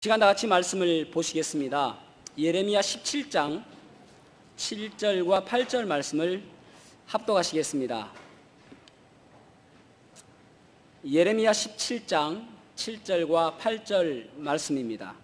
시간 다 같이 말씀을 보시겠습니다. 예레미야 17장 7절과 8절 말씀을 합독하시겠습니다. 예레미야 17장 7절과 8절 말씀입니다.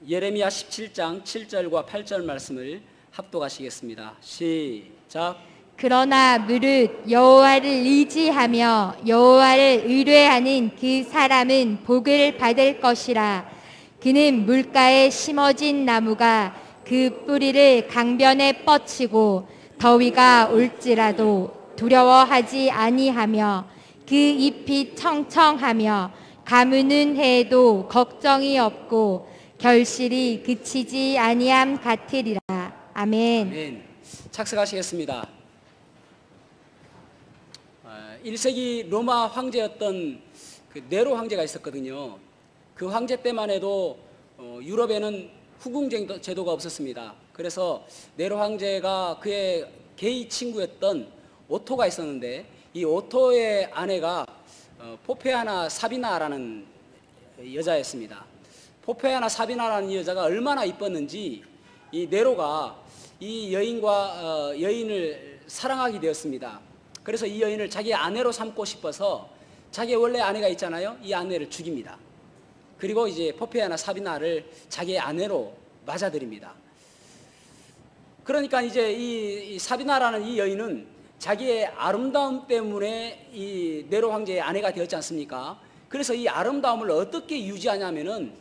예레미야 17장 7절과 8절 말씀을 합독하시겠습니다. 시작. 그러나 무릇 여호와를 의지하며 여호와를 의뢰하는 그 사람은 복을 받을 것이라. 그는 물가에 심어진 나무가 그 뿌리를 강변에 뻗치고 더위가 올지라도 두려워하지 아니하며 그 잎이 청청하며 가무는 해에도 걱정이 없고 결실이 그치지 아니함 같으리라. 아멘. 아멘. 착석하시겠습니다. 1세기 로마 황제였던 그 네로 황제가 있었거든요. 그 황제 때만 해도 유럽에는 후궁 제도가 없었습니다. 그래서 네로 황제가 그의 게이 친구였던 오토가 있었는데, 이 오토의 아내가 포페아나 사비나라는 여자였습니다. 포페아나 사비나라는 이 여자가 얼마나 이뻤는지 이 네로가 이 여인을 사랑하게 되었습니다. 그래서 이 여인을 자기 아내로 삼고 싶어서 자기의 원래 아내가 있잖아요. 이 아내를 죽입니다. 그리고 이제 포페아나 사비나를 자기의 아내로 맞아들입니다. 그러니까 이제 이 사비나라는 이 여인은 자기의 아름다움 때문에 이 네로 황제의 아내가 되었지 않습니까? 그래서 이 아름다움을 어떻게 유지하냐면은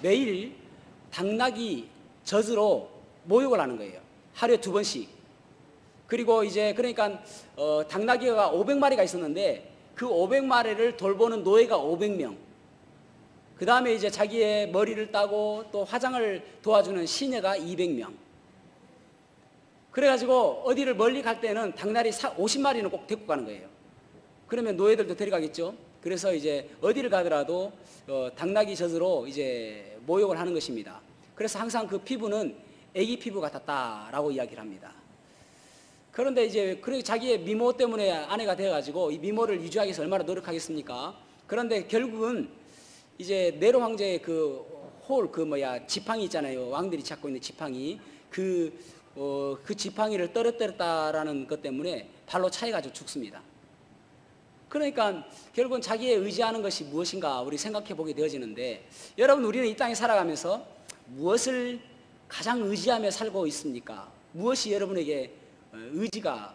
매일 당나귀 젖으로 모욕을 하는 거예요. 하루에 2번씩. 그리고 이제 그러니까 당나귀가 500마리가 있었는데 그 500마리를 돌보는 노예가 500명. 그 다음에 이제 자기의 머리를 따고 또 화장을 도와주는 시녀가 200명. 그래가지고 어디를 멀리 갈 때는 당나귀 50마리는 꼭 데리고 가는 거예요. 그러면 노예들도 데려가겠죠. 그래서 이제 어디를 가더라도 당나귀 젖으로 이제 모욕을 하는 것입니다. 그래서 항상 그 피부는 애기 피부 같았다라고 이야기를 합니다. 그런데 이제 자기의 미모 때문에 아내가 되어가지고 이 미모를 유지하기 위해서 얼마나 노력하겠습니까? 그런데 결국은 이제 네로 황제의 지팡이 있잖아요. 왕들이 찾고 있는 지팡이. 그 지팡이를 떨어뜨렸다라는 것 때문에 발로 차여가지고 죽습니다. 그러니까 결국은 자기의 의지하는 것이 무엇인가 우리 생각해 보게 되어지는데, 여러분, 우리는 이 땅에 살아가면서 무엇을 가장 의지하며 살고 있습니까? 무엇이 여러분에게 의지가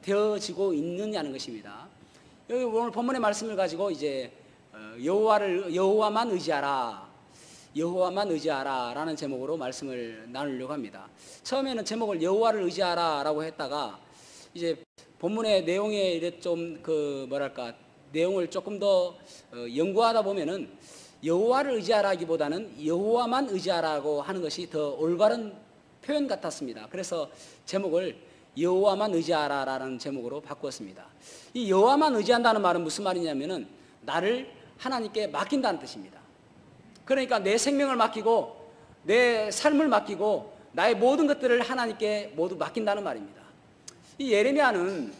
되어지고 있느냐는 것입니다. 여기 오늘 본문의 말씀을 가지고 이제 여호와만 의지하라라는 제목으로 말씀을 나누려고 합니다. 처음에는 제목을 여호와를 의지하라라고 했다가 이제 본문의 내용에 좀 내용을 조금 더 연구하다 보면은 여호와를 의지하라기보다는 여호와만 의지하라고 하는 것이 더 올바른 표현 같았습니다. 그래서 제목을 여호와만 의지하라라는 제목으로 바꾸었습니다. 이 여호와만 의지한다는 말은 무슨 말이냐면은 나를 하나님께 맡긴다는 뜻입니다. 그러니까 내 생명을 맡기고 내 삶을 맡기고 나의 모든 것들을 하나님께 모두 맡긴다는 말입니다. 이 예레미야는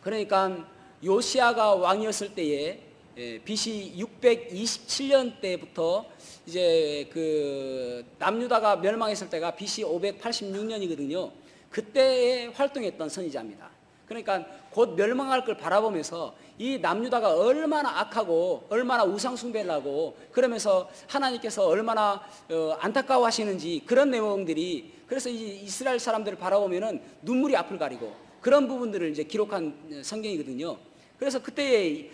그러니까 요시야가 왕이었을 때에 BC 627년 때부터 이제 그 남유다가 멸망했을 때가 BC 586년이거든요. 그때에 활동했던 선지자입니다. 그러니까 곧 멸망할 걸 바라보면서 이 남유다가 얼마나 악하고 얼마나 우상숭배를 하고 그러면서 하나님께서 얼마나 안타까워하시는지 그런 내용들이, 그래서 이 이스라엘 사람들을 바라보면은 눈물이 앞을 가리고 그런 부분들을 이제 기록한 성경이거든요. 그래서 그때의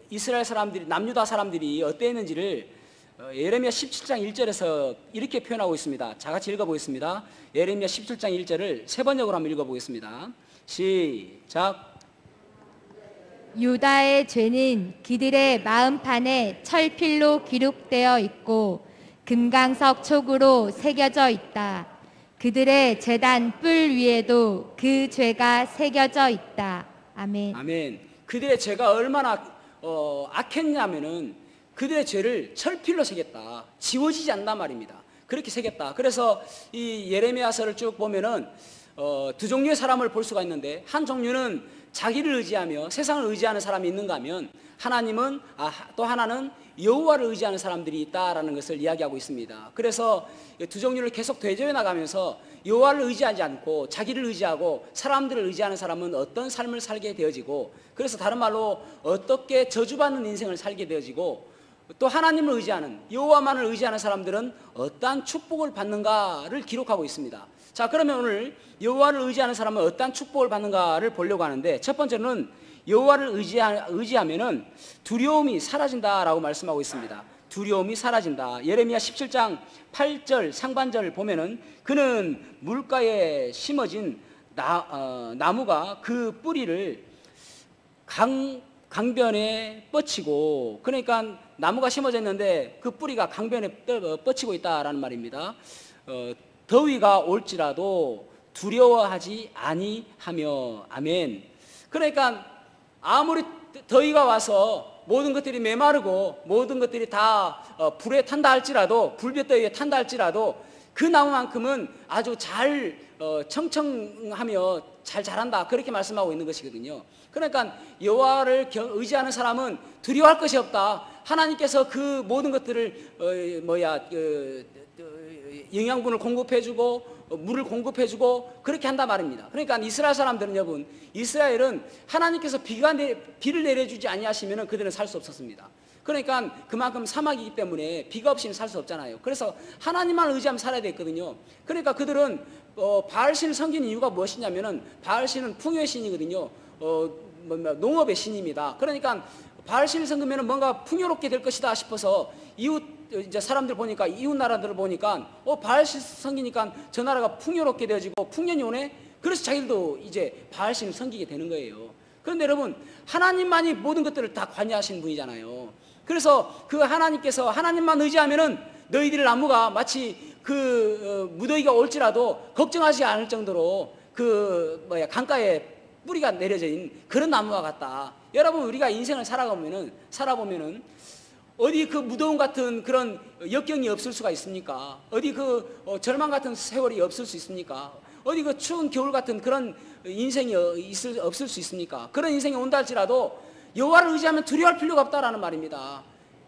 이스라엘 사람들이, 남유다 사람들이 어땠는지를 예레미야 17장 1절에서 이렇게 표현하고 있습니다. 다 같이 읽어보겠습니다. 예레미야 17장 1절을 세 번역으로 한번 읽어보겠습니다. 시작. 유다의 죄는 그들의 마음판에 철필로 기록되어 있고 금강석 촉으로 새겨져 있다. 그들의 제단 뿔 위에도 그 죄가 새겨져 있다. 아멘. 아멘. 그들의 죄가 얼마나 악했냐면은 그들의 죄를 철필로 새겼다. 지워지지 않는단 말입니다. 그렇게 새겼다. 그래서 이 예레미야서를 쭉 보면은 두 종류의 사람을 볼 수가 있는데, 한 종류는 자기를 의지하며 세상을 의지하는 사람이 있는가 하면, 또 하나는 여호와를 의지하는 사람들이 있다라는 것을 이야기하고 있습니다. 그래서 두 종류를 계속 대조해 나가면서 여호와를 의지하지 않고 자기를 의지하고 사람들을 의지하는 사람은 어떤 삶을 살게 되어지고, 그래서 다른 말로 어떻게 저주받는 인생을 살게 되어지고, 또 하나님을 의지하는, 여호와만을 의지하는 사람들은 어떠한 축복을 받는가를 기록하고 있습니다. 자, 그러면 오늘 여호와를 의지하는 사람은 어떠한 축복을 받는가를 보려고 하는데, 첫 번째는 여호와를 의지하면은 두려움이 사라진다라고 말씀하고 있습니다. 두려움이 사라진다. 예레미야 17장 8절 상반절 보면은, 그는 물가에 심어진 나무가 그 뿌리를 강변에 뻗치고, 그러니까 나무가 심어져 있는데 그 뿌리가 강변에 뻗치고 있다라는 말입니다. 더위가 올지라도 두려워하지 아니하며. 아멘. 그러니까 아무리 더위가 와서 모든 것들이 메마르고 모든 것들이 다 불에 탄다 할지라도, 불볕더위에 탄다 할지라도 그 나무만큼은 아주 잘 청청하며 잘 자란다, 그렇게 말씀하고 있는 것이거든요. 그러니까 여호와를 의지하는 사람은 두려워할 것이 없다. 하나님께서 그 모든 것들을 영양분을 공급해주고 물을 공급해주고 그렇게 한단 말입니다. 그러니까 이스라엘 사람들은, 여러분, 이스라엘은 하나님께서 비를 내려주지 아니하시면 그들은 살 수 없었습니다. 그러니까 그만큼 사막이기 때문에 비가 없이는 살 수 없잖아요. 그래서 하나님만 의지하면 살아야 되거든요. 그러니까 그들은 바알신을 섬기는 이유가 무엇이냐면은, 바알신은 풍요의 신이거든요. 농업의 신입니다. 그러니까 바알신을 섬기면 뭔가 풍요롭게 될 것이다 싶어서 이제 사람들 보니까, 이웃 나라들을 보니까 바알신 섬기니까 저 나라가 풍요롭게 되어지고 풍년이 오네. 그래서 자기들도 이제 바알신을 섬기게 되는 거예요. 그런데 여러분, 하나님만이 모든 것들을 다 관여하시는 분이잖아요. 그래서 그 하나님께서 하나님만 의지하면은 너희들 나무가 마치 무더위가 올지라도 걱정하지 않을 정도로 강가에 뿌리가 내려져 있는 그런 나무와 같다. 여러분, 우리가 인생을 살아보면은 어디 그 무더움 같은 그런 역경이 없을 수가 있습니까? 어디 절망 같은 세월이 없을 수 있습니까? 어디 그 추운 겨울 같은 그런 인생이 없을 수 있습니까? 그런 인생이 온다 할지라도 여호와를 의지하면 두려워할 필요가 없다라는 말입니다.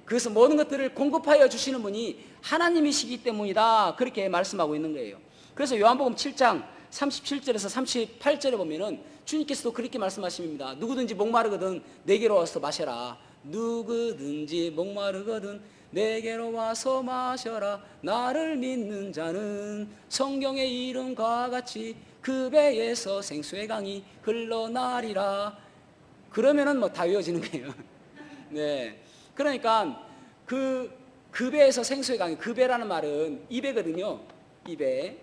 그래서 모든 것들을 공급하여 주시는 분이 하나님이시기 때문이다, 그렇게 말씀하고 있는 거예요. 그래서 요한복음 7장 37절에서 38절에 보면은 주님께서도 그렇게 말씀하십니다. 누구든지 목마르거든 내게로 와서 마셔라. 누구든지 목마르거든 내게로 와서 마셔라. 나를 믿는 자는 성경의 이름과 같이 그 배에서 생수의 강이 흘러나리라. 그러면은 다 외워지는 거예요. 네. 그러니까 그 배에서 생수의 강이, 그 배라는 말은 이 배거든요. 이 배.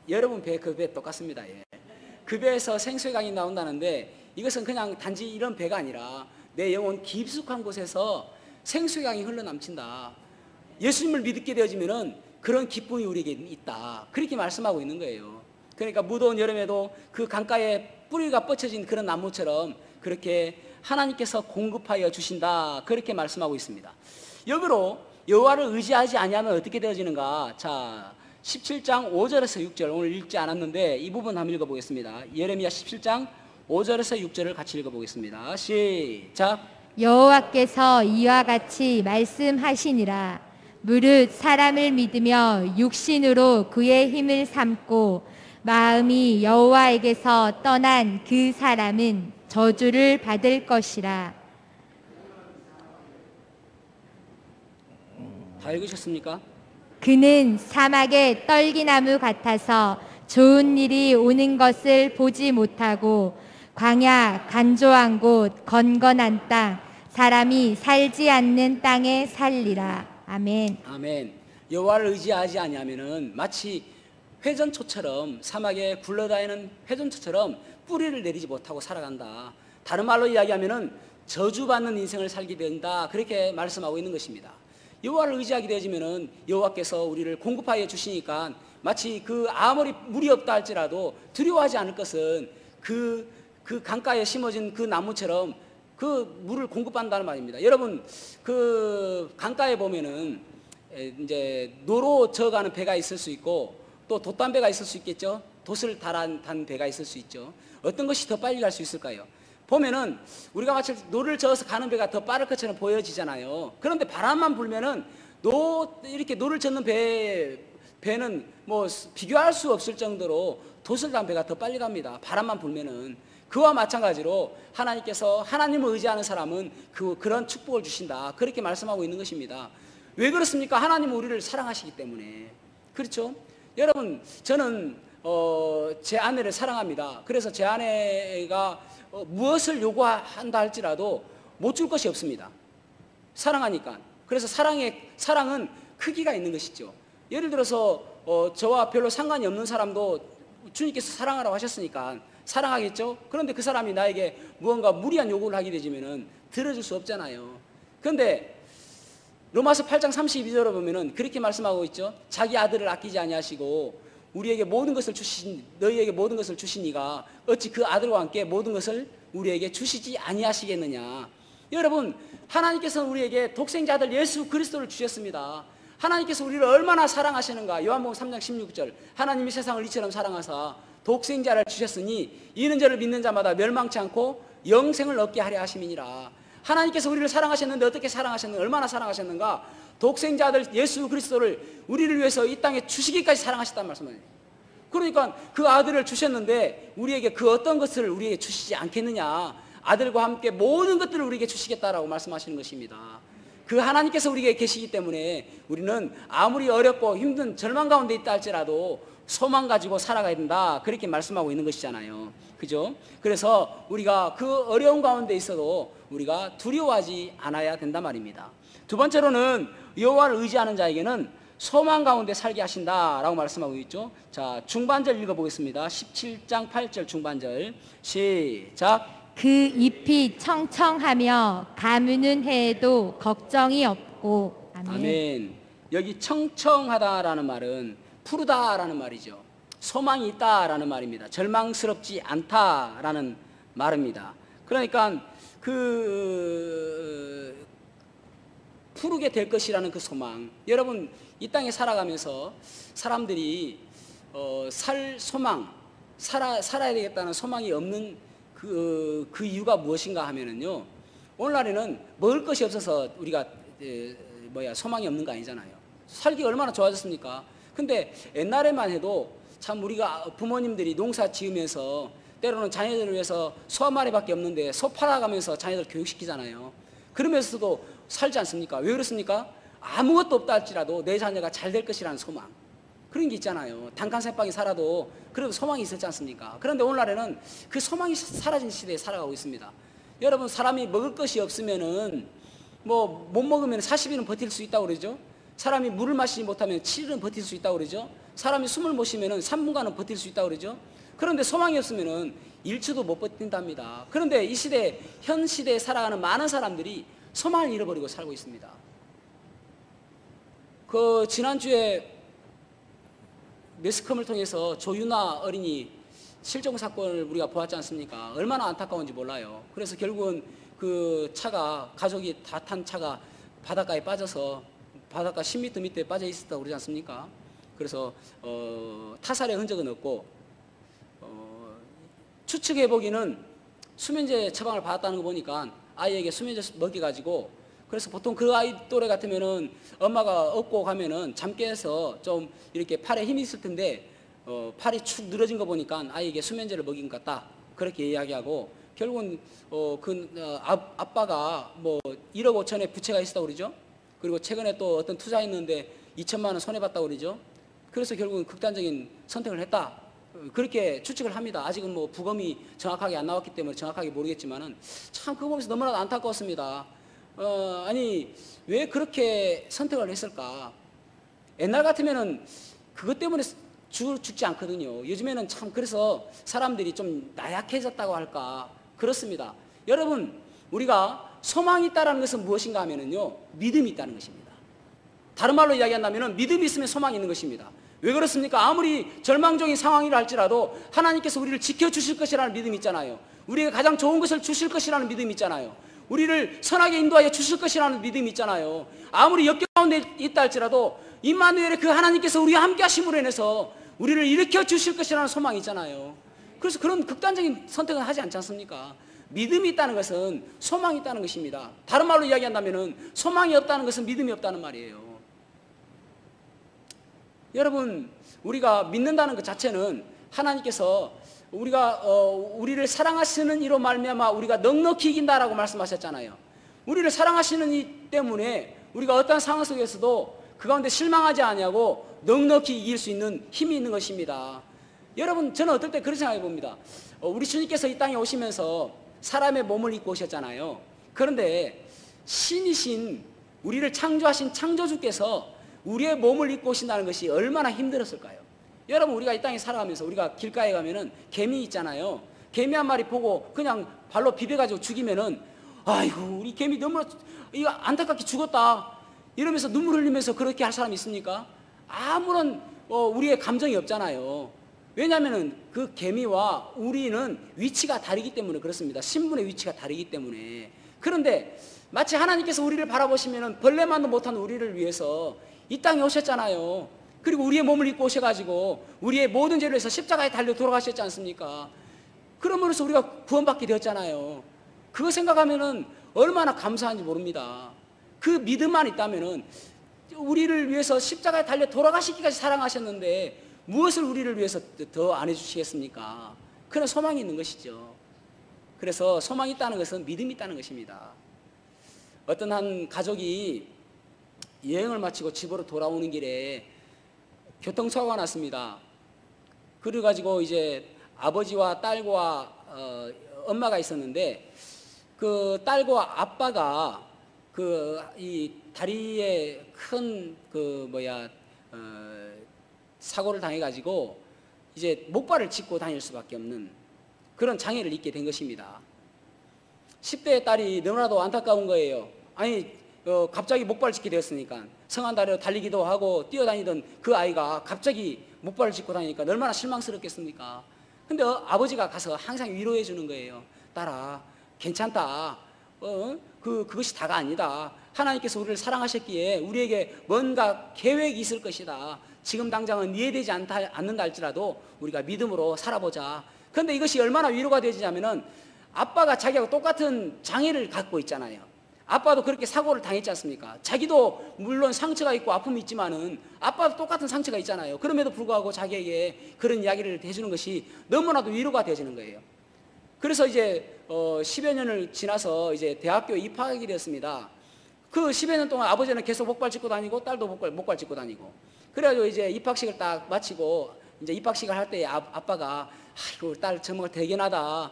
여러분 배, 그 배 똑같습니다. 예. 그 배에서 생수의 강이 나온다는데, 이것은 그냥 단지 이런 배가 아니라 내 영혼 깊숙한 곳에서 생수의 강이 흘러넘친다. 예수님을 믿게 되어지면은 그런 기쁨이 우리에게 있다, 그렇게 말씀하고 있는 거예요. 그러니까 무더운 여름에도 그 강가에 뿌리가 뻗쳐진 그런 나무처럼 그렇게 하나님께서 공급하여 주신다, 그렇게 말씀하고 있습니다. 역으로 여호와를 의지하지 아니하면 어떻게 되어지는가? 자, 17장 5절에서 6절 오늘 읽지 않았는데 이 부분 한번 읽어보겠습니다. 예레미야 17장 5절에서 6절을 같이 읽어보겠습니다. 시작. 여호와께서 이와 같이 말씀하시니라. 무릇 사람을 믿으며 육신으로 그의 힘을 삼고 마음이 여호와에게서 떠난 그 사람은 저주를 받을 것이라. 다 읽으셨습니까? 그는 사막의 떨기나무 같아서 좋은 일이 오는 것을 보지 못하고 광야 간조한 곳 건건한 땅 사람이 살지 않는 땅에 살리라. 아멘. 아멘. 여호와를 의지하지 아니하면은 마치 회전초처럼, 사막에 굴러다니는 회전초처럼 뿌리를 내리지 못하고 살아간다. 다른 말로 이야기하면은 저주받는 인생을 살게 된다, 그렇게 말씀하고 있는 것입니다. 여호와를 의지하게 되어지면은 여호와께서 우리를 공급하여 주시니까 마치 아무리 물이 없다 할지라도 두려워하지 않을 것은 그 강가에 심어진 그 나무처럼 그 물을 공급한다는 말입니다. 여러분, 그 강가에 보면은 이제 노로 저어가는 배가 있을 수 있고 또 돛담배가 있을 수 있겠죠. 돛을 단 배가 있을 수 있죠. 어떤 것이 더 빨리 갈 수 있을까요? 보면은 우리가 마치 노를 저어서 가는 배가 더 빠를 것처럼 보여지잖아요. 그런데 바람만 불면은 이렇게 노를 젓는 배는 뭐 비교할 수 없을 정도로 돛을 단 배가 더 빨리 갑니다. 바람만 불면은. 그와 마찬가지로 하나님께서 하나님을 의지하는 사람은 그런 축복을 주신다. 그렇게 말씀하고 있는 것입니다. 왜 그렇습니까? 하나님은 우리를 사랑하시기 때문에. 그렇죠? 여러분, 저는 제 아내를 사랑합니다. 그래서 제 아내가 무엇을 요구한다 할지라도 못 줄 것이 없습니다. 사랑하니까. 그래서 사랑은 크기가 있는 것이죠. 예를 들어서 저와 별로 상관이 없는 사람도 주님께서 사랑하라고 하셨으니까 사랑하겠죠? 그런데 그 사람이 나에게 무언가 무리한 요구를 하게 되지면은 들어줄 수 없잖아요. 그런데 로마서 8장 32절을 보면은 그렇게 말씀하고 있죠. 자기 아들을 아끼지 아니하시고 우리에게 모든 것을 너희에게 모든 것을 주시니가 어찌 그 아들과 함께 모든 것을 우리에게 주시지 아니하시겠느냐. 여러분, 하나님께서는 우리에게 독생자 아들 예수 그리스도를 주셨습니다. 하나님께서 우리를 얼마나 사랑하시는가. 요한복음 3장 16절 하나님이 세상을 이처럼 사랑하사 독생자를 주셨으니 이는 저를 믿는 자마다 멸망치 않고 영생을 얻게 하려 하심이니라. 하나님께서 우리를 사랑하셨는데 어떻게 사랑하셨는가, 얼마나 사랑하셨는가. 독생자 아들 예수 그리스도를 우리를 위해서 이 땅에 주시기까지 사랑하셨단 말씀이에요. 그러니까 그 아들을 주셨는데 우리에게 그 어떤 것을 우리에게 주시지 않겠느냐. 아들과 함께 모든 것들을 우리에게 주시겠다라고 말씀하시는 것입니다. 그 하나님께서 우리에게 계시기 때문에 우리는 아무리 어렵고 힘든 절망 가운데 있다 할지라도 소망 가지고 살아가야 된다. 그렇게 말씀하고 있는 것이잖아요. 그죠? 그래서 우리가 그 어려운 가운데 있어도 우리가 두려워하지 않아야 된단 말입니다. 두 번째로는 여호와를 의지하는 자에게는 소망 가운데 살게 하신다라고 말씀하고 있죠. 자, 중반절 읽어보겠습니다. 17장 8절 중반절 시작. 그 잎이 청청하며 가무는 해에도 걱정이 없고. 아멘. 아멘. 여기 청청하다라는 말은 푸르다라는 말이죠. 소망이 있다라는 말입니다. 절망스럽지 않다라는 말입니다. 그러니까 푸르게 될 것이라는 그 소망. 여러분, 이 땅에 살아가면서 사람들이 살 소망, 살아야 되겠다는 소망이 없는 그 이유가 무엇인가 하면은요, 오늘날에는 먹을 것이 없어서 우리가 소망이 없는 거 아니잖아요. 살기가 얼마나 좋아졌습니까? 근데 옛날에만 해도 참 우리가 부모님들이 농사 지으면서 때로는 자녀들을 위해서 소 한 마리밖에 없는데 소 팔아가면서 자녀들 교육시키잖아요. 그러면서도 살지 않습니까? 왜 그렇습니까? 아무것도 없다 할지라도 내 자녀가 잘 될 것이라는 소망. 그런 게 있잖아요. 단칸생빵이 살아도 그래도 소망이 있었지 않습니까? 그런데 오늘날에는 그 소망이 사라진 시대에 살아가고 있습니다. 여러분, 사람이 먹을 것이 없으면은 못 먹으면 40일은 버틸 수 있다고 그러죠. 사람이 물을 마시지 못하면 7일은 버틸 수 있다고 그러죠. 사람이 숨을 못 쉬면은 3분간은 버틸 수 있다고 그러죠. 그런데 소망이 없으면은 1초도 못 버틴답니다. 그런데 이 시대, 현 시대에 살아가는 많은 사람들이 소망을 잃어버리고 살고 있습니다. 지난주에 매스컴을 통해서 조윤아 어린이 실종 사건을 우리가 보았지 않습니까? 얼마나 안타까운지 몰라요. 그래서 결국은 그 차가, 가족이 다 탄 차가 바닷가에 빠져서 바닷가 10m 밑에 빠져 있었다고 그러지 않습니까? 그래서 타살의 흔적은 없고, 추측해보기는 수면제 처방을 받았다는 거 보니까 아이에게 수면제 먹여가지고, 그래서 보통 그 아이 또래 같으면은 엄마가 업고 가면은 잠 깨서 좀 이렇게 팔에 힘이 있을 텐데 팔이 축 늘어진 거 보니까 아이에게 수면제를 먹인 것 같다. 그렇게 이야기하고, 결국은 아빠가 1억 5천의 부채가 있었다고 그러죠. 그리고 최근에 또 어떤 투자했는데 2천만 원 손해봤다고 그러죠. 그래서 결국은 극단적인 선택을 했다. 그렇게 추측을 합니다. 아직은 부검이 정확하게 안 나왔기 때문에 정확하게 모르겠지만은 참 그거 보면서 너무나도 안타까웠습니다. 아니, 왜 그렇게 선택을 했을까? 옛날 같으면은 그것 때문에 죽지 않거든요. 요즘에는 참 그래서 사람들이 좀 나약해졌다고 할까? 그렇습니다. 여러분, 우리가 소망이 있다는 것은 무엇인가 하면은요, 믿음이 있다는 것입니다. 다른 말로 이야기한다면은 믿음이 있으면 소망이 있는 것입니다. 왜 그렇습니까? 아무리 절망적인 상황이라 할지라도 하나님께서 우리를 지켜주실 것이라는 믿음이 있잖아요. 우리에게 가장 좋은 것을 주실 것이라는 믿음이 있잖아요. 우리를 선하게 인도하여 주실 것이라는 믿음이 있잖아요. 아무리 역경 가운데 있다 할지라도 임마누엘의 그 하나님께서 우리와 함께 하심으로 인해서 우리를 일으켜 주실 것이라는 소망이 있잖아요. 그래서 그런 극단적인 선택은 하지 않지 않습니까? 믿음이 있다는 것은 소망이 있다는 것입니다. 다른 말로 이야기한다면 소망이 없다는 것은 믿음이 없다는 말이에요. 여러분, 우리가 믿는다는 것 자체는 하나님께서 우리를 사랑하시는 이로 말미암아 우리가 넉넉히 이긴다라고 말씀하셨잖아요. 우리를 사랑하시는 이 때문에 우리가 어떠한 상황 속에서도 그 가운데 실망하지 아니하고 넉넉히 이길 수 있는 힘이 있는 것입니다. 여러분, 저는 어떨 때 그런 생각해 봅니다. 우리 주님께서 이 땅에 오시면서 사람의 몸을 입고 오셨잖아요. 그런데 신이신 우리를 창조하신 창조주께서 우리의 몸을 입고 오신다는 것이 얼마나 힘들었을까요? 여러분, 우리가 이 땅에 살아가면서 우리가 길가에 가면은 개미 있잖아요. 개미 한 마리 보고 그냥 발로 비벼가지고 죽이면은 아이고, 우리 개미 너무 이거 안타깝게 죽었다 이러면서 눈물 흘리면서 그렇게 할 사람이 있습니까? 아무런 우리의 감정이 없잖아요. 왜냐하면 그 개미와 우리는 위치가 다르기 때문에 그렇습니다. 신분의 위치가 다르기 때문에. 그런데 마치 하나님께서 우리를 바라보시면 벌레만도 못한 우리를 위해서 이 땅에 오셨잖아요. 그리고 우리의 몸을 입고 오셔가지고 우리의 모든 죄를 위해서 십자가에 달려 돌아가셨지 않습니까? 그러므로서 우리가 구원받게 되었잖아요. 그거 생각하면은 얼마나 감사한지 모릅니다. 그 믿음만 있다면은 우리를 위해서 십자가에 달려 돌아가시기까지 사랑하셨는데 무엇을 우리를 위해서 더 안 해주시겠습니까? 그런 소망이 있는 것이죠. 그래서 소망이 있다는 것은 믿음이 있다는 것입니다. 어떤 한 가족이 여행을 마치고 집으로 돌아오는 길에 교통사고가 났습니다. 그래가지고 이제 아버지와 딸과 엄마가 있었는데 그 딸과 아빠가 이 다리에 큰 사고를 당해가지고 이제 목발을 짚고 다닐 수밖에 없는 그런 장애를 입게 된 것입니다. 10대의 딸이 너무나도 안타까운 거예요. 아니 갑자기 목발을 짚게 되었으니까 성한 다리로 달리기도 하고 뛰어다니던 그 아이가 갑자기 목발을 짚고 다니니까 얼마나 실망스럽겠습니까? 근데 아버지가 가서 항상 위로해 주는 거예요. 딸아, 괜찮다. 그것이 다가 아니다. 하나님께서 우리를 사랑하셨기에 우리에게 뭔가 계획이 있을 것이다. 지금 당장은 이해되지 않는다 할지라도 우리가 믿음으로 살아보자. 그런데 이것이 얼마나 위로가 되지냐면은 아빠가 자기하고 똑같은 장애를 갖고 있잖아요. 아빠도 그렇게 사고를 당했지 않습니까? 자기도 물론 상처가 있고 아픔이 있지만은 아빠도 똑같은 상처가 있잖아요. 그럼에도 불구하고 자기에게 그런 이야기를 해주는 것이 너무나도 위로가 되어지는 거예요. 그래서 이제 10여 년을 지나서 이제 대학교에 입학하게 되었습니다. 그 10여 년 동안 아버지는 계속 목발 짚고 다니고 딸도 목발 짚고 다니고 그래가지고 이제 입학식을 딱 마치고 이제 입학식을 할 때 아빠가 아이고 딸 정말 대견하다.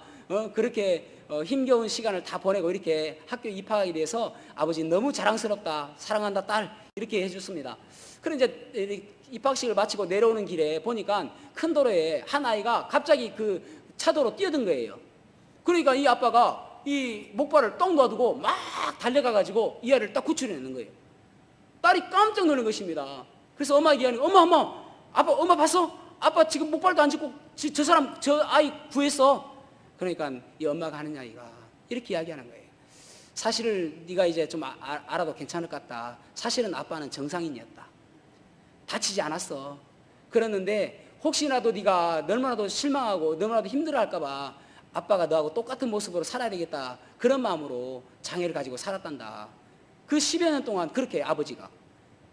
그렇게 힘겨운 시간을 다 보내고 이렇게 학교에 입학하게 돼서 아버지 너무 자랑스럽다. 사랑한다 딸 이렇게 해줬습니다. 그럼 이제 입학식을 마치고 내려오는 길에 보니까 큰 도로에 한 아이가 갑자기 그 차도로 뛰어든 거예요. 그러니까 이 아빠가 이 목발을 떡 놔두고 막 달려가가지고 이 아이를 딱 구출해내는 거예요. 딸이 깜짝 놀란 것입니다. 그래서 엄마에게 얘기하는 거예요. 엄마, 엄마 봤어? 아빠 지금 목발도 안 짚고 저 아이 구했어. 그러니까 이 엄마가 하는 이야기가 이렇게 이야기하는 거예요. 사실을 네가 이제 좀 알아도 괜찮을 것 같다. 사실은 아빠는 정상인이었다. 다치지 않았어. 그랬는데 혹시라도 네가 너무나도 실망하고 너무나도 힘들어할까 봐 아빠가 너하고 똑같은 모습으로 살아야 되겠다. 그런 마음으로 장애를 가지고 살았단다. 그 10여 년 동안 그렇게 아버지가.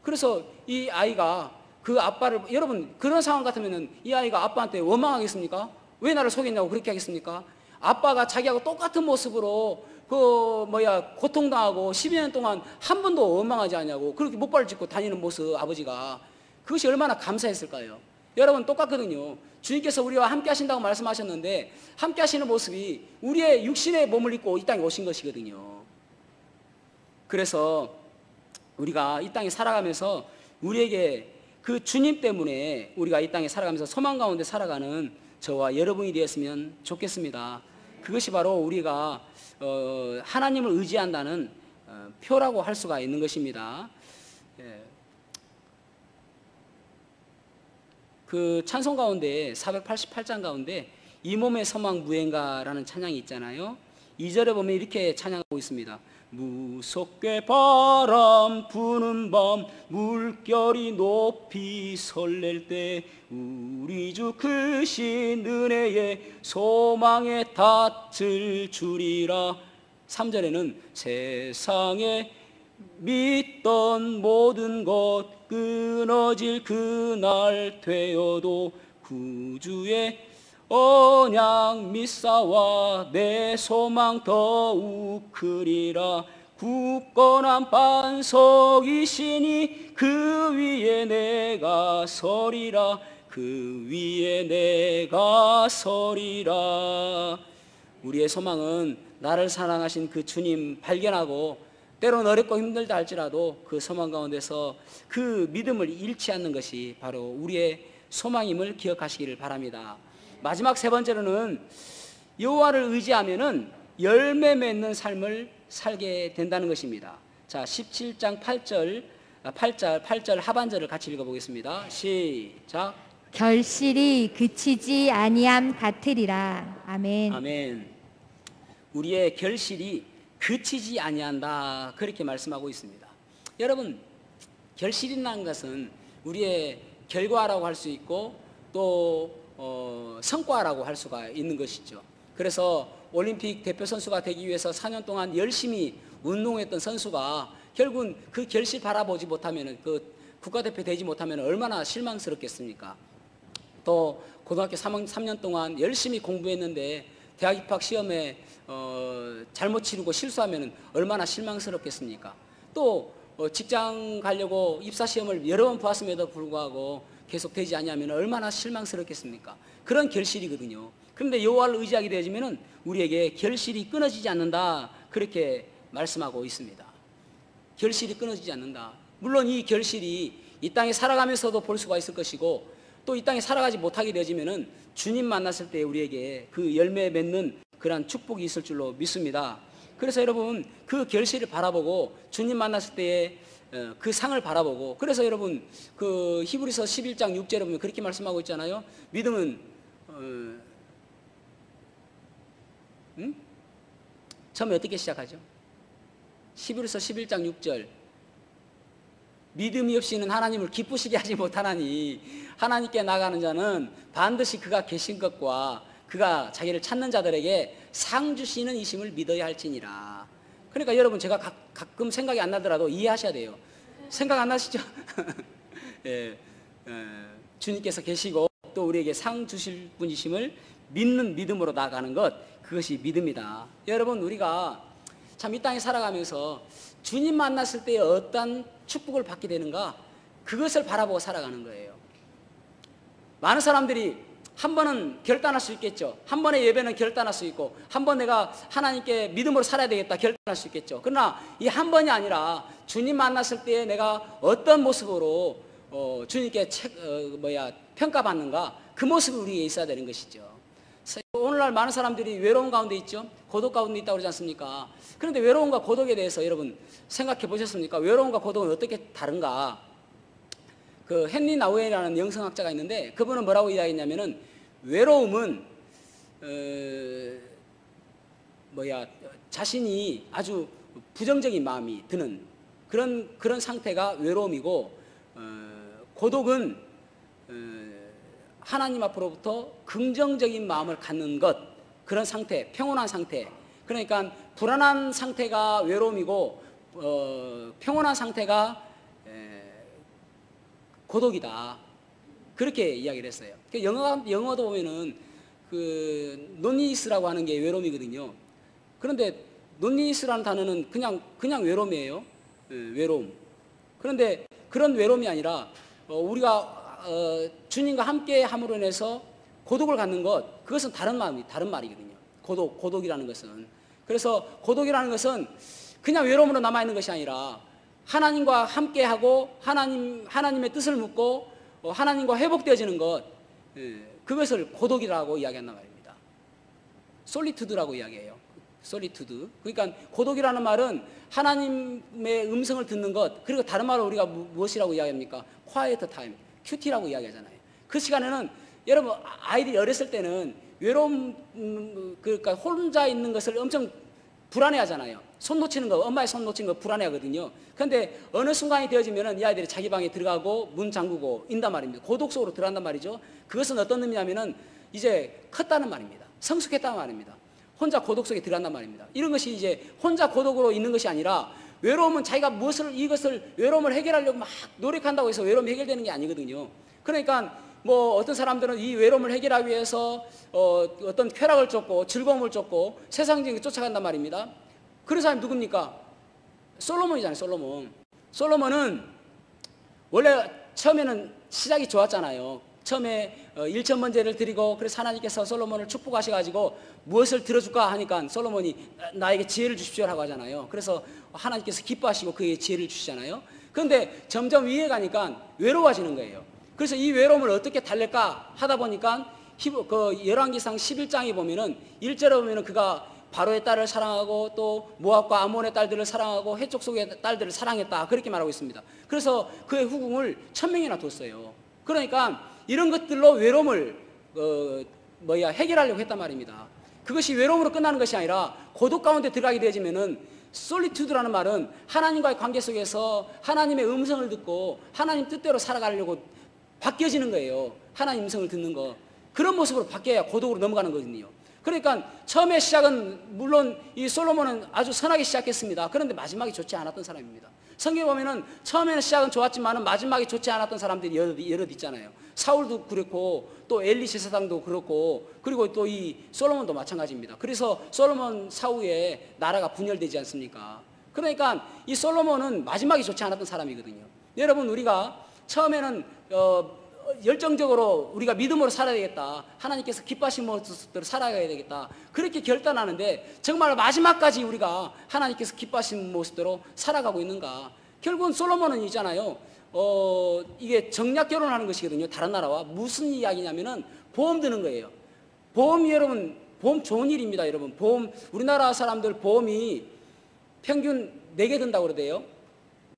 그래서 이 아이가 그 아빠를 여러분 그런 상황 같으면 이 아이가 아빠한테 원망하겠습니까? 왜 나를 속였냐고 그렇게 하겠습니까? 아빠가 자기하고 똑같은 모습으로 고통당하고 12년 동안 한 번도 원망하지 않냐고 그렇게 목발을 짚고 다니는 모습 아버지가 그것이 얼마나 감사했을까요? 여러분 똑같거든요. 주님께서 우리와 함께 하신다고 말씀하셨는데 함께 하시는 모습이 우리의 육신의 몸을 입고 이 땅에 오신 것이거든요. 그래서 우리가 이 땅에 살아가면서 우리에게 그 주님 때문에 우리가 이 땅에 살아가면서 소망 가운데 살아가는 저와 여러분이 되었으면 좋겠습니다. 그것이 바로 우리가 하나님을 의지한다는 표라고 할 수가 있는 것입니다. 그 찬송 가운데 488장 가운데 이 몸의 소망 무행가라는 찬양이 있잖아요. 2절에 보면 이렇게 찬양하고 있습니다. 무섭게 바람 부는 밤 물결이 높이 설렐 때 우리 주 크신 은혜에 소망에 닿을 줄이라. 3절에는 세상에 믿던 모든 것 끊어질 그날 되어도 구주의 언약 믿사와 내 소망 더욱 크리라. 굳건한 반석이시니 그 위에 내가 서리라. 그 위에 내가 서리라. 우리의 소망은 나를 사랑하신 그 주님 발견하고 때로는 어렵고 힘들다 할지라도 그 소망 가운데서 그 믿음을 잃지 않는 것이 바로 우리의 소망임을 기억하시기를 바랍니다. 마지막 세 번째로는 여호와를 의지하면은 열매 맺는 삶을 살게 된다는 것입니다. 자, 17장 8절 하반절을 같이 읽어보겠습니다. 시작. 결실이 그치지 아니함 같으리라. 아멘. 아멘. 우리의 결실이 그치지 아니한다, 그렇게 말씀하고 있습니다. 여러분, 결실이라는 것은 우리의 결과라고 할 수 있고 또 성과라고 할 수가 있는 것이죠. 그래서 올림픽 대표 선수가 되기 위해서 4년 동안 열심히 운동했던 선수가 결국은 그 결실 바라보지 못하면, 그 국가대표 되지 못하면 얼마나 실망스럽겠습니까? 또 고등학교 3년 동안 열심히 공부했는데 대학 입학 시험에 잘못 치르고 실수하면 얼마나 실망스럽겠습니까? 또 직장 가려고 입사 시험을 여러 번 보았음에도 불구하고 계속 되지 않으면 얼마나 실망스럽겠습니까? 그런 결실이거든요. 그런데 여호와를 의지하게 되어지면 우리에게 결실이 끊어지지 않는다, 그렇게 말씀하고 있습니다. 결실이 끊어지지 않는다. 물론 이 결실이 이 땅에 살아가면서도 볼 수가 있을 것이고 또 이 땅에 살아가지 못하게 되어지면 주님 만났을 때 우리에게 그 열매 맺는 그러한 축복이 있을 줄로 믿습니다. 그래서 여러분, 그 결실을 바라보고 주님 만났을 때의 그 상을 바라보고, 그래서 여러분 그 히브리서 11장 6절에 보면 그렇게 말씀하고 있잖아요. 믿음은 처음에 어떻게 시작하죠? 히브리서 11장 6절. 믿음이 없이는 하나님을 기쁘시게 하지 못하나니 하나님께 나가는 자는 반드시 그가 계신 것과 그가 자기를 찾는 자들에게 상 주시는 이심을 믿어야 할지니라. 그러니까 여러분, 제가 가끔 생각이 안 나더라도 이해하셔야 돼요. 생각 안 나시죠? 주님께서 계시고 또 우리에게 상 주실 분이심을 믿는 믿음으로 나아가는 것, 그것이 믿음이다. 여러분, 우리가 참 이 땅에 살아가면서 주님 만났을 때 어떤 축복을 받게 되는가, 그것을 바라보고 살아가는 거예요. 많은 사람들이 한 번은 결단할 수 있겠죠. 한 번의 예배는 결단할 수 있고, 한 번 내가 하나님께 믿음으로 살아야 되겠다 결단할 수 있겠죠. 그러나 이 한 번이 아니라 주님 만났을 때 내가 어떤 모습으로 주님께 평가받는가, 그 모습이 우리에게 있어야 되는 것이죠. 오늘날 많은 사람들이 외로운 가운데 있죠. 고독 가운데 있다고 그러지 않습니까? 그런데 외로움과 고독에 대해서 여러분 생각해 보셨습니까? 외로움과 고독은 어떻게 다른가? 그 헨리 나우엘이라는 영성학자가 있는데 그분은 뭐라고 이야기했냐면은 외로움은 자신이 아주 부정적인 마음이 드는 그런 상태가 외로움이고, 고독은 하나님 앞으로부터 긍정적인 마음을 갖는 것, 그런 상태, 평온한 상태. 그러니까 불안한 상태가 외로움이고 평온한 상태가 고독이다, 그렇게 이야기를 했어요. 영어도 보면은 그 논리스라고 하는 게 외로움이거든요. 그런데 논리스라는 단어는 그냥 외로움이에요. 외로움. 그런데 그런 외로움이 아니라 우리가 주님과 함께 함으로 인해서 고독을 갖는 것, 그것은 다른 말이거든요. 고독이라는 것은. 그래서 고독이라는 것은 그냥 외로움으로 남아있는 것이 아니라 하나님과 함께하고 하나님의 뜻을 묻고 하나님과 회복되어지는 것, 그것을 고독이라고 이야기한단 말입니다. 솔리투드라고 이야기해요. 솔리투드. 그러니까 고독이라는 말은 하나님의 음성을 듣는 것, 그리고 다른 말로 우리가 무엇이라고 이야기합니까? quiet time, 큐티라고 이야기하잖아요. 그 시간에는 여러분, 아이들이 어렸을 때는 외로움, 그러니까 혼자 있는 것을 엄청 불안해하잖아요. 손 놓치는 거, 엄마의 손 놓치는 거 불안해하거든요. 그런데 어느 순간이 되어지면은 이 아이들이 자기 방에 들어가고 문 잠그고 인단 말입니다. 고독 속으로 들어간단 말이죠. 그것은 어떤 의미냐면은 이제 컸다는 말입니다. 성숙했다는 말입니다. 혼자 고독 속에 들어간단 말입니다. 이런 것이 이제 혼자 고독으로 있는 것이 아니라 외로움은 자기가 이것을 외로움을 해결하려고 막 노력한다고 해서 외로움이 해결되는 게 아니거든요. 그러니까 뭐 어떤 사람들은 이 외로움을 해결하기 위해서 어떤 쾌락을 쫓고 즐거움을 쫓고 세상적인 게 쫓아간단 말입니다. 그런 사람이 누굽니까? 솔로몬이잖아요. 솔로몬은 원래 처음에는 시작이 좋았잖아요. 처음에 1,000번제를 드리고 그래서 하나님께서 솔로몬을 축복하셔가지고 무엇을 들어줄까 하니까 솔로몬이 나에게 지혜를 주십시오라고 하잖아요. 그래서 하나님께서 기뻐하시고 그에게 지혜를 주시잖아요. 그런데 점점 위에 가니까 외로워지는 거예요. 그래서 이 외로움을 어떻게 달랠까 하다 보니까 그 열왕기상 11장에 보면은 1절에 보면은 그가 바로의 딸을 사랑하고 또 모압과 아몬의 딸들을 사랑하고 해쪽 속의 딸들을 사랑했다 그렇게 말하고 있습니다. 그래서 그의 후궁을 1,000명이나 뒀어요. 그러니까 이런 것들로 외로움을 해결하려고 했단 말입니다. 그것이 외로움으로 끝나는 것이 아니라 고독 가운데 들어가게 되어지면은 솔리투드라는 말은 하나님과의 관계 속에서 하나님의 음성을 듣고 하나님 뜻대로 살아가려고 바뀌어지는 거예요. 하나님 음성을 듣는 거. 그런 모습으로 바뀌어야 고독으로 넘어가는 거거든요. 그러니까 처음에 시작은 물론 이 솔로몬은 아주 선하게 시작했습니다. 그런데 마지막이 좋지 않았던 사람입니다. 성경에 보면은 처음에는 시작은 좋았지만은 마지막이 좋지 않았던 사람들이 여럿 있잖아요. 사울도 그렇고 또 엘리 제사장도 그렇고 그리고 또 이 솔로몬도 마찬가지입니다. 그래서 솔로몬 사후에 나라가 분열되지 않습니까? 그러니까 이 솔로몬은 마지막이 좋지 않았던 사람이거든요. 여러분 우리가 처음에는 열정적으로 우리가 믿음으로 살아야 되겠다. 하나님께서 기뻐하신 모습대로 살아가야 되겠다. 그렇게 결단하는데 정말 마지막까지 우리가 하나님께서 기뻐하신 모습대로 살아가고 있는가? 결국은 솔로몬은 있잖아요. 이게 정략 결혼하는 것이거든요. 다른 나라와. 무슨 이야기냐면은 보험 드는 거예요. 보험이 여러분, 보험 좋은 일입니다. 여러분. 보험, 우리나라 사람들 보험이 평균 4개 든다고 그러대요.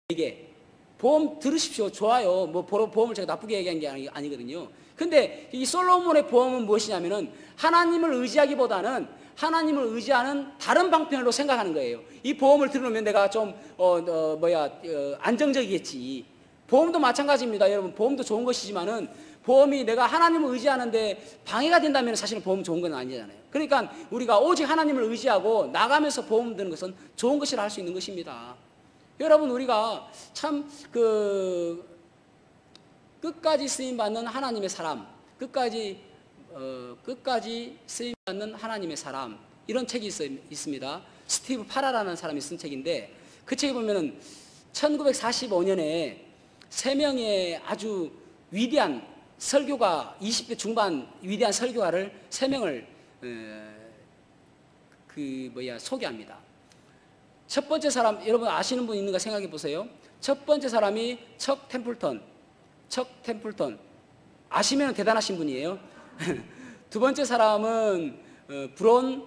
4개. 보험 들으십시오. 좋아요. 뭐 보험을 제가 나쁘게 얘기한 게 아니거든요. 근데 이 솔로몬의 보험은 무엇이냐면은 하나님을 의지하기보다는 하나님을 의지하는 다른 방편으로 생각하는 거예요. 이 보험을 들으면 내가 좀 안정적이겠지. 보험도 마찬가지입니다. 여러분 보험도 좋은 것이지만은 보험이 내가 하나님을 의지하는데 방해가 된다면 사실은 보험 좋은 건 아니잖아요. 그러니까 우리가 오직 하나님을 의지하고 나가면서 보험 드는 것은 좋은 것이라 할 수 있는 것입니다. 여러분 우리가 참 끝까지 쓰임 받는 하나님의 사람, 끝까지 쓰임 받는 하나님의 사람 이런 책이 있습니다. 스티브 파라라는 사람이 쓴 책인데 그 책에 보면은 1945년에 3명의 아주 위대한 설교가 20대 중반 위대한 설교가를 3명을 소개합니다. 첫 번째 사람, 여러분 아시는 분 있는가 생각해 보세요. 첫 번째 사람이 척 템플턴. 아시면 대단하신 분이에요. 두 번째 사람은 브론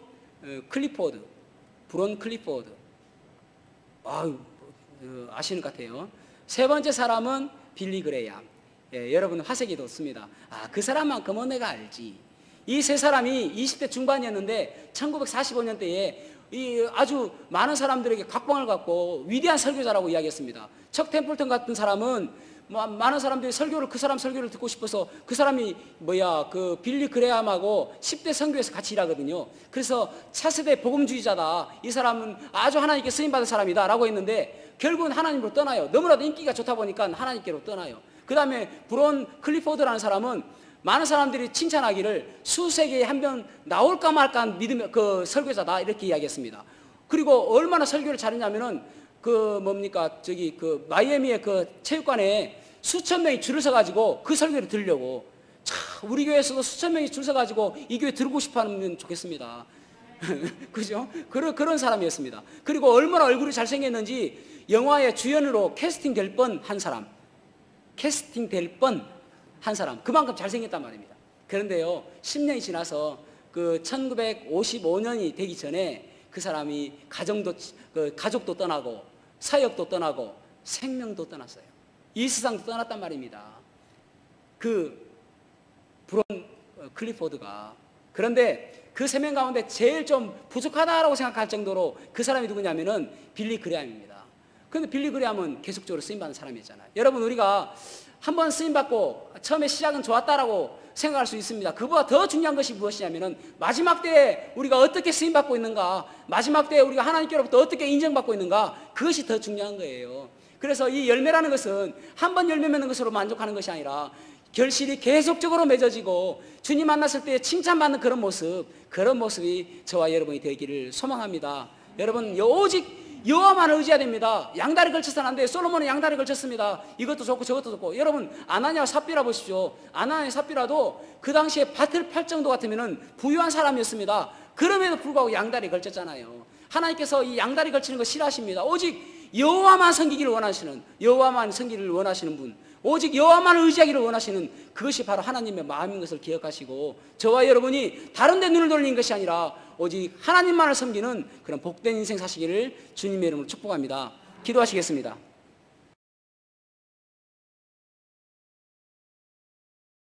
클리포드. 아시는 것 같아요. 세 번째 사람은 빌리 그레이엄. 여러분 화색이 돋습니다. 그 사람만큼은 내가 알지. 이 세 사람이 20대 중반이었는데 1945년대에 이 아주 많은 사람들에게 각광을 갖고 위대한 설교자라고 이야기했습니다. 척 템플턴 같은 사람은 많은 사람들이 그 사람 설교를 듣고 싶어서 그 사람이 그 빌리 그레이엄하고 10대 선교에서 같이 일하거든요. 그래서 차세대 복음주의자다. 이 사람은 아주 하나님께 쓰임받은 사람이다 라고 했는데 결국은 하나님으로 떠나요. 너무나도 인기가 좋다 보니까 하나님께로 떠나요. 그 다음에 브론 클리포드라는 사람은 많은 사람들이 칭찬하기를 수세기에 한 번 나올까 말까 한 그 설교자다 이렇게 이야기했습니다. 그리고 얼마나 설교를 잘했냐면은 마이애미의 그 체육관에 수천 명이 줄을 서가지고 그 설교를 들으려고. 우리 교회에서도 수천 명이 줄 서가지고 이 교회 들고 싶어 하면 좋겠습니다. 그죠? 그런 사람이었습니다. 그리고 얼마나 얼굴이 잘생겼는지 영화의 주연으로 캐스팅 될 뻔한 사람. 그만큼 잘생겼단 말입니다. 그런데요, 10년이 지나서 그 1955년이 되기 전에 그 사람이 가족도 떠나고 사역도 떠나고 생명도 떠났어요. 이 세상도 떠났단 말입니다. 그 브론 클리포드가 그런데 그 3명 가운데 제일 좀 부족하다라고 생각할 정도로 그 사람이 누구냐면은 빌리 그레함입니다. 그런데 빌리 그레함은 계속적으로 쓰임받는 사람이잖아요. 여러분, 우리가 한번 쓰임받고 처음에 시작은 좋았다라고 생각할 수 있습니다. 그보다 더 중요한 것이 무엇이냐면은 마지막 때에 우리가 어떻게 쓰임받고 있는가, 마지막 때에 우리가 하나님께로부터 어떻게 인정받고 있는가, 그것이 더 중요한 거예요. 그래서 이 열매라는 것은 한 번 열매 맺는 것으로 만족하는 것이 아니라 결실이 계속적으로 맺어지고 주님 만났을 때 칭찬받는 그런 모습이 저와 여러분이 되기를 소망합니다. 여러분, 오직 여호와만 의지해야 됩니다. 양다리 걸쳐서는 안 돼요. 솔로몬은 양다리 걸쳤습니다. 이것도 좋고 저것도 좋고. 여러분, 아나니아와 삽비라 보십시오. 아나니아 삽비라도 그 당시에 밭을 팔 정도 같으면 부유한 사람이었습니다. 그럼에도 불구하고 양다리 걸쳤잖아요. 하나님께서 이 양다리 걸치는 거 싫어하십니다. 오직 여호와만 섬기기를 원하시는, 여호와만 섬기기를 원하시는 분, 오직 여호와만 의지하기를 원하시는, 그것이 바로 하나님의 마음인 것을 기억하시고 저와 여러분이 다른 데 눈을 돌리는 것이 아니라 오직 하나님만을 섬기는 그런 복된 인생 사시기를 주님의 이름으로 축복합니다. 기도하시겠습니다.